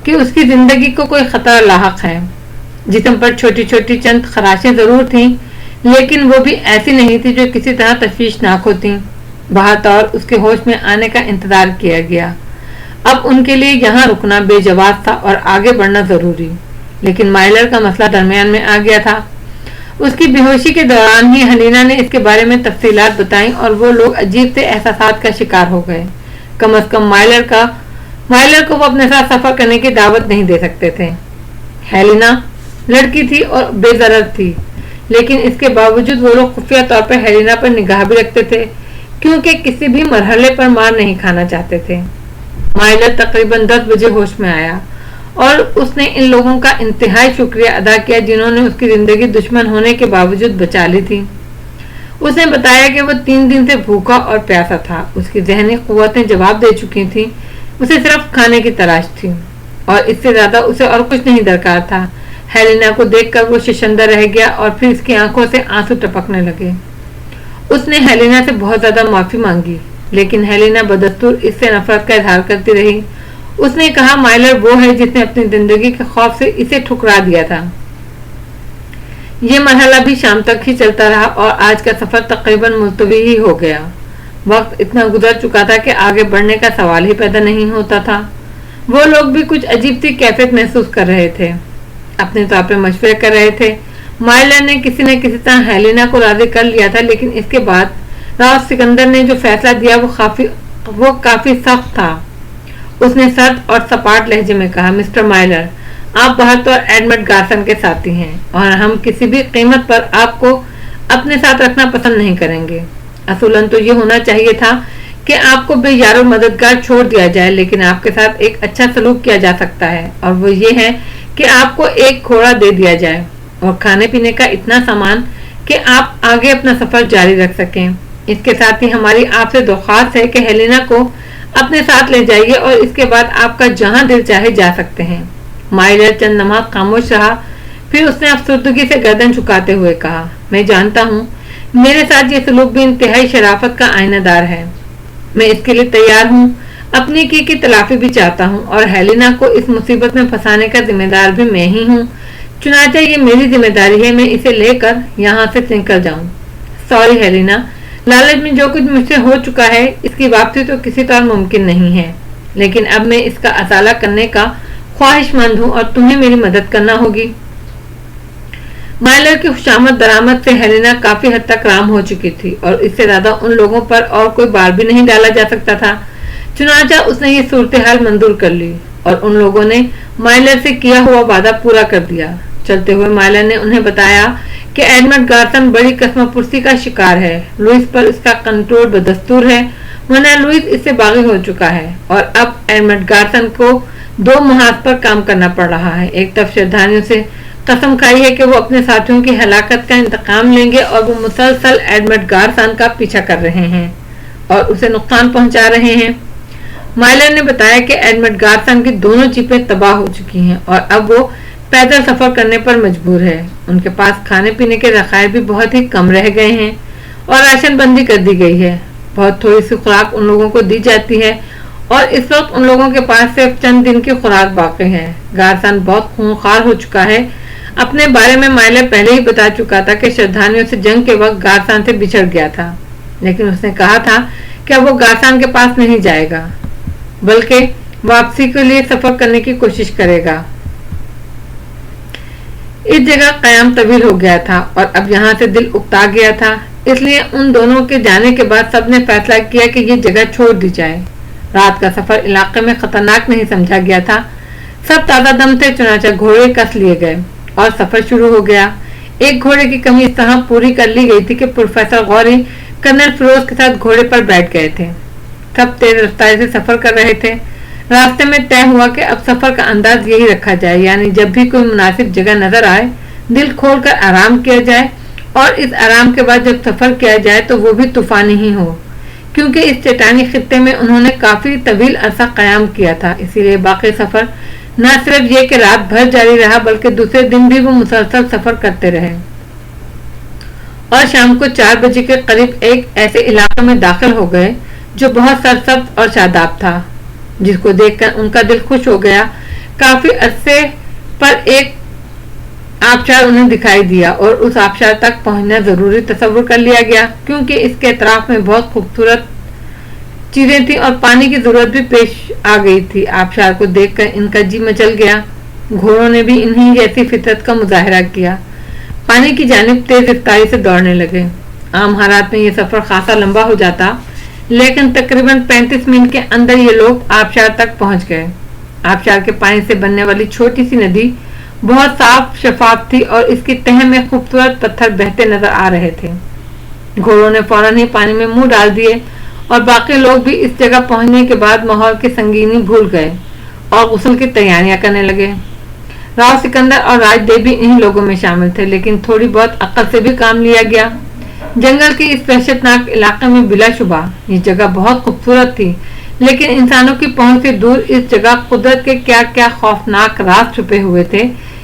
کہ اس کی زندگی کو کوئی خطرہ لاحق ہے۔ جسم پر چھوٹی چھوٹی چند خراشیں ضرور تھیں، لیکن وہ بھی ایسی نہیں تھی جو کسی طرح تشویشناک ہوتی۔ بہرطور اس کے ہوش میں آنے کا انتظار کیا گیا۔ اب ان کے لیے یہاں رکنا بے جواز تھا اور آگے بڑھنا ضروری، لیکن مائلر کا مسئلہ درمیان میں آ گیا تھا۔ اس کی بے ہوشی کے دوران ہی حلینا نے اس کے بارے میں تفصیلات بتائیں اور وہ لوگ عجیب سے احساسات کا شکار ہو گئے۔ کم از کم مائلر کو وہ اپنے ساتھ سفر کرنے کی دعوت نہیں دے سکتے تھے۔ ہیلینا لڑکی تھی اور بے ضرر تھی، لیکن اس کے باوجود وہ لوگ خفیہ طور پر ہیلینا پر نگاہ بھی رکھتے تھے، کیونکہ کسی بھی مرحلے پر مار نہیں کھانا چاہتے تھے۔ مائلر تقریباً 10 بجے ہوش میں آیا اور اس نے ان لوگوں کا انتہائی شکریہ ادا کیا جنہوں نے اس کی زندگی دشمن ہونے کے باوجود بچا لی تھی۔ اس نے بتایا کہ وہ 3 دن سے بھوکا اور پیاسا تھا۔ اس کی ذہنی قوتیں جواب دے چکی تھیں، اسے صرف کھانے کی تلاش تھی اور اس سے زیادہ اسے اور کچھ نہیں درکار تھا۔ ہیلینا کو دیکھ کر وہ ششندہ رہ گیا اور پھر اس کی آنکھوں سے آنسو ٹپکنے لگے۔ اس نے ہیلینا سے بہت زیادہ معافی مانگی، لیکن ہیلینا بدستور اس سے نفرت کا اظہار کرتی رہی۔ اس نے کہا، مائلر وہ ہے جس نے اپنی زندگی کے خوف سے اسے ٹھکرا دیا تھا۔ یہ مرحلہ بھی شام تک ہی چلتا رہا اور آج کا سفر تقریباً ملتوی ہی ہو گیا۔ وقت اتنا گزر چکا تھا کہ آگے بڑھنے کا سوال ہی پیدا نہیں ہوتا تھا۔ وہ لوگ بھی کچھ عجیب سی کیفیت محسوس کر رہے تھے، اپنے طور پر مشورے کر رہے تھے۔ مائلر نے کسی نہ کسی طرح ہیلینا کو راضی کر لیا تھا، لیکن اس کے بعد راؤ سکندر نے جو فیصلہ دیا وہ کافی سخت تھا۔ اس نے سرد اور سپاٹ لہجے میں کہا، مسٹر مائلر، آپ بہرطور ایڈمنڈ گارسن کے ساتھی ہیں اور ہم کسی بھی قیمت پر آپ کو اپنے ساتھ رکھنا پسند نہیں کریں گے۔ اصولاً تو یہ ہونا چاہیے تھا کہ آپ کو بے یار و مددگار چھوڑ دیا جائے، لیکن آپ کے ساتھ ایک اچھا سلوک کیا جا سکتا ہے، اور وہ یہ ہے کہ آپ کو ایک گھوڑا دے دیا جائے اور کھانے پینے کا اتنا سامان کہ آپ آگے اپنا سفر جاری رکھ سکیں۔ اس کے ساتھ ہی ہماری آپ سے درخواست ہے کہ ہیلینا کو اپنے ساتھ لے جائیے اور اس کے بعد آپ کا جہاں دل چاہے جا سکتے ہیں۔ مائلر چند لمحات خاموش رہا، پھر اس نے افسردگی سے گردن جھکاتے ہوئے کہا، میں جانتا ہوں میرے ساتھ یہ سلوک بھی انتہائی شرافت کا آئینہ دار ہے، میں اس کے لیے تیار ہوں، اپنی کی تلافی بھی چاہتا ہوں، اور ہیلینا کو اس مصیبت میں پھنسانے کا ذمہ دار بھی میں ہی ہوں، چنانچہ یہ میری ذمہ داری ہے میں اسے لے کر یہاں سے نکل جاؤں۔ سوری ہیلینا، لالچ میں جو کچھ مجھ سے ہو چکا ہے اس کی واپسی تو کسی طور ممکن نہیں ہے، لیکن اب میں اس کا ازالہ کرنے کا خواہش مند ہوں اور تمہیں میری مدد کرنا ہوگی۔ مائلر کی خوشامد درآمد سے ہیلینا کافی حد تک رام ہو چکی تھی اور اس سے زیادہ ان لوگوں پر اور کوئی بار بھی نہیں ڈالا جا سکتا تھا، چنانچہ اس نے یہ صورتحال منظور کر لی اور ان لوگوں نے مائلر سے کیا ہوا وعدہ پورا کر دیا۔ چلتے ہوئے مائلر نے انہیں بتایا کہ ایڈمنڈ گارسن بڑی قسم پرسی کا شکار ہے، لوئس پر اس کا کنٹرول بدستور ہے، ورنہ لوئس اس سے باغی ہو چکا ہے اور اب ایڈمنڈ گارسن کو دو محاذ پر کام کرنا پڑ رہا ہے۔ ایک طرف شردھانیوں سے قسم کھائی ہے کہ وہ اپنے ساتھیوں کی ہلاکت کا انتقام لیں گے اور وہ مسلسل ایڈمنڈ گارسن کا پیچھا کر رہے ہیں اور اسے نقصان پہنچا رہے ہیں۔ مائلر نے بتایا کہ ایڈمنڈ گارسن کی دونوں جیپیں تباہ ہو چکی ہیں اور اب وہ پیدل سفر کرنے پر مجبور ہے، ان کے پاس کھانے پینے کے ذخائر بھی بہت ہی کم رہ گئے ہیں اور راشن بندی کر دی گئی ہے، بہت تھوڑی سی خوراک ان لوگوں کو دی جاتی ہے اور اس وقت ان لوگوں کے پاس صرف چند دن کی خوراک باقی ہے۔ گارسن بہت خونخوار ہو چکا ہے، اپنے بارے میں مائلر پہلے ہی بتا چکا تھا کہ شردھانیوں سے جنگ کے وقت گارسن سے بچھڑ گیا تھا، لیکن اس نے کہا تھا کہ وہ گارسن کے پاس نہیں جائے گا بلکہ واپسی کے لیے سفر کرنے کی کوشش کرے گا۔ اس جگہ قیام طویل ہو گیا تھا اور اب یہاں سے دل اکتا گیا تھا، اس لیے ان دونوں کے جانے کے بعد سب نے فیصلہ کیا کہ یہ جگہ چھوڑ دی جائے۔ رات کا سفر علاقے میں خطرناک نہیں سمجھا گیا تھا، سب تازہ دم تھے، چنانچہ گھوڑے کس لیے گئے اور سفر شروع ہو گیا۔ ایک گھوڑے کی کمی اس طرح پوری کر لی گئی تھی کہ پروفیسر غوری کرنل فیروز کے ساتھ گھوڑے پر بیٹھ گئے تھے، سب تیز رفتاری سے سفر کر رہے تھے۔ راستے میں طے ہوا کہ اب سفر کا انداز یہی رکھا جائے، یعنی جب بھی کوئی مناسب جگہ نظر آئے دل کھول کر آرام کیا جائے اور اس آرام کے بعد جب سفر کیا جائے تو وہ بھی طوفانی ہی ہو، کیونکہ اس چٹانی خطے میں انہوں نے کافی طویل عرصہ قیام کیا تھا، اسی لیے باقی سفر نہ صرف یہ کہ رات بھر جاری رہا بلکہ دوسرے دن بھی وہ مسلسل سفر کرتے رہے اور شام کو 4 بجے کے قریب ایک ایسے علاقے میں داخل ہو گئے جو بہت سرسبز اور شاداب تھا، جس کو دیکھ کر ان کا دل خوش ہو گیا۔ کافی عرصے پر ایک آبشار انہیں دکھائی دیا اور اس آبشار تک پہنچنا ضروری تصور کر لیا گیا، کیونکہ اس کے اطراف میں بہت خوبصورت چیزیں تھیں اور پانی کی ضرورت بھی پیش آ گئی تھی۔ آبشار کو دیکھ کر ان کا جی مچل گیا، گھوڑوں نے بھی انہی جیسی فطرت کا مظاہرہ کیا، پانی کی جانب تیز رفتاری سے دوڑنے لگے۔ عام حالات میں یہ سفر خاصا لمبا ہو جاتا، لیکن تقریباً 35 منٹ کے اندر یہ لوگ آبشار تک پہنچ گئے۔ آبشار کے پانی سے بننے والی چھوٹی سی ندی بہت صاف شفاف تھی اور اس کی تہہ میں خوبصورت پتھر بہتے نظر آ رہے تھے۔ گھوڑوں نے فوراً ہی پانی میں منہ ڈال دیے اور باقی لوگ بھی اس جگہ پہنچنے کے بعد ماحول کی سنگینی بھول گئے اور غسل کی تیاریاں کرنے لگے۔ راؤ سکندر اور راج دیو بھی انہی لوگوں میں شامل تھے، لیکن تھوڑی بہت عقل سے بھی کام لیا گیا۔ جنگل کے اس وحشتناک علاقے میں بلا شبہ یہ جگہ بہت خوبصورت تھی، لیکن انسانوں کی پہنچ سے دور اس جگہ قدرت کے کیا کیا خوفناک راز چھپے ہوئے تھے،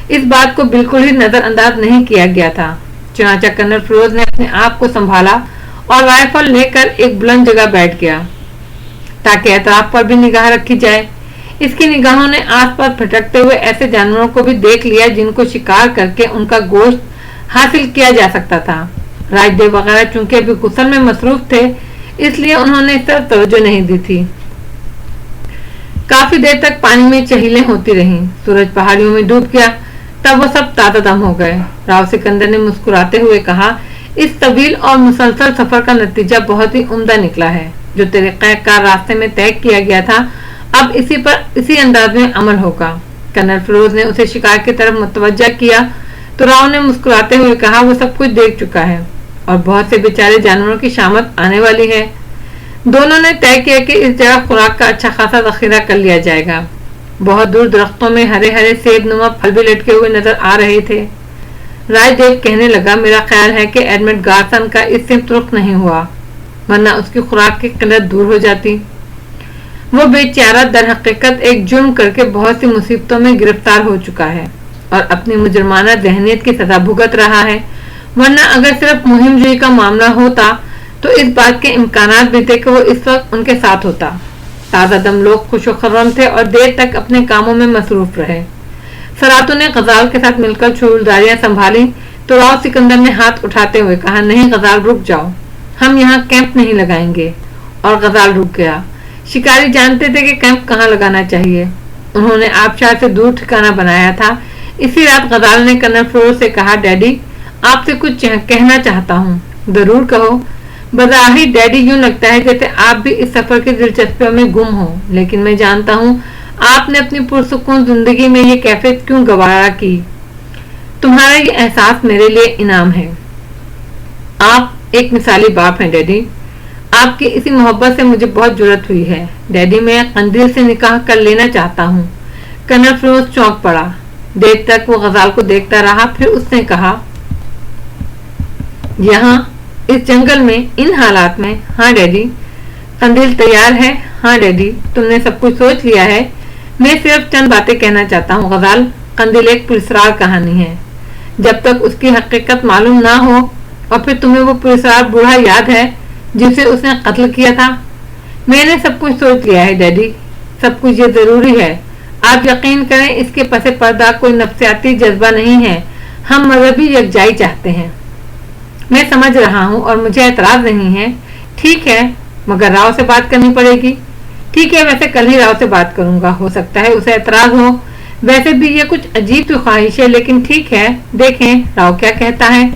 اس بات کو بالکل ہی نظر انداز نہیں کیا گیا تھا۔ چنانچہ کرنل فیروز نے اپنے آپ کو سنبھالا اور رائفل لے کر ایک بلند جگہ بیٹھ گیا تاکہ اطراف پر بھی نگاہ رکھی جائے۔ اس کی نگاہوں نے آس پاس بھٹکتے ہوئے ایسے جانوروں کو بھی دیکھ لیا جن کو شکار کر کے ان کا گوشت حاصل کیا جا سکتا تھا۔ راج دیو وغیرہ چونکہ ابھی غسل میں مصروف تھے اس لیے انہوں نے اس طرف توجہ نہیں دی تھی۔ کافی دیر تک پانی میں چہیلیں ہوتی رہیں، سورج پہاڑیوں میں ڈوب گیا، تب وہ سب تازہ دم ہو گئے۔ راؤ سکندر نے مسکراتے ہوئے کہا، اس طویل اور مسلسل سفر کا نتیجہ بہت ہی عمدہ نکلا ہے، جو طریقہ کار راستے میں طے کیا گیا تھا اب اسی انداز میں عمل ہوگا۔ کرنل فیروز نے اسے شکار کی طرف متوجہ کیا تو راؤ نے مسکراتے ہوئے کہا، وہ سب کچھ دیکھ چکا ہے اور بہت سے بیچارے جانوروں کی شامت آنے والی ہے۔ دونوں نے طے کیا کہ اس جگہ خوراک کا اچھا خاصا ذخیرہ کر لیا جائے گا۔ بہت دور درختوں میں ہرے ہرے سیب نما پھل بھی لٹکے ہوئے نظر آ رہے تھے۔ راج دیو کہنے لگا، میرا خیال ہے کہ ایڈمنڈ گارسن کا اس سے رخ نہیں ہوا، ورنہ اس کی خوراک کی قلت دور ہو جاتی۔ वो बेचारा दर हकीकत एक जुर्म करके बहुत सी मुसीबतों में गिरफ्तार हो चुका है और अपनी मुजरमाना जहनीत की सजा भुगत रहा है, वरना अगर सिर्फ मुहिम जुई का मामला होता तो इस बात के इम्कानात भी थे कि वो इस वक्त उनके साथ होता। ताज़ा दम लोग खुशोखर्रम थे और देर तक अपने कामों में मसरूफ रहे। सरातू ने गजाल के साथ मिलकर शूरदारियां संभाली तो राव सिकंदर ने हाथ उठाते हुए कहा, नहीं गजाल रुक जाओ, हम यहाँ कैंप नहीं लगाएंगे। और गजाल रुक गया। शिकारी जानते थे कि कैंप कहाँ लगाना चाहिए। उन्होंने आबशार से दूर ठिकाना बनाया था। इसी रात गजाल ने कर्नल फिरोज से कहा, डैडी आपसे कुछ कहना चाहता हूँ। जरूर कहो। बज़ाहिर डैडी यूं लगता है जैसे आप भी इस सफर की दिलचस्पियों में गुम हो, लेकिन मैं जानता हूँ आपने अपनी पुरसुकून जिंदगी में ये कैफियत क्यों गवारा की। तुम्हारा ये एहसास मेरे लिए इनाम है। आप एक मिसाली बाप हैं डैडी। आपकी इसी मोहब्बत से मुझे बहुत जरूरत हुई है। डैडी मैं कंदील से निकाह कर लेना चाहता हूँ। कर्नल फिरोज चौंक पड़ा। देर तक वो गजाल को देखता रहा, फिर उसने कहा, यहाँ इस जंगल में इन हालात में? हाँ डैडी। कंदील तैयार है? हाँ डैडी। तुमने सब कुछ सोच लिया है? मैं सिर्फ चंद बातें कहना चाहता हूँ गजाल। कंदील एक पुरस्कार कहानी है। जब तक उसकी हकीकत मालूम ना हो, और फिर तुम्हें वो पुरस्कार बूढ़ा याद है जिसे उसने कत्ल किया था? मैंने सब कुछ सोच लिया है डैडी। सब कुछ ये जरूरी है। आप यकीन करें, इसके पसे पर्दा कोई नफ्सियाती जज्बा नहीं है। हम मजहबी यकजाई चाहते हैं। मैं समझ रहा हूँ और मुझे एतराज नहीं है। ठीक है, मगर राव से बात करनी पड़ेगी। ठीक है, वैसे कल ही राव से बात करूंगा। हो सकता है उसे एतराज हो। वैसे भी ये कुछ अजीब सी ख्वाहिश है, लेकिन ठीक है, देखें राव क्या कहता है।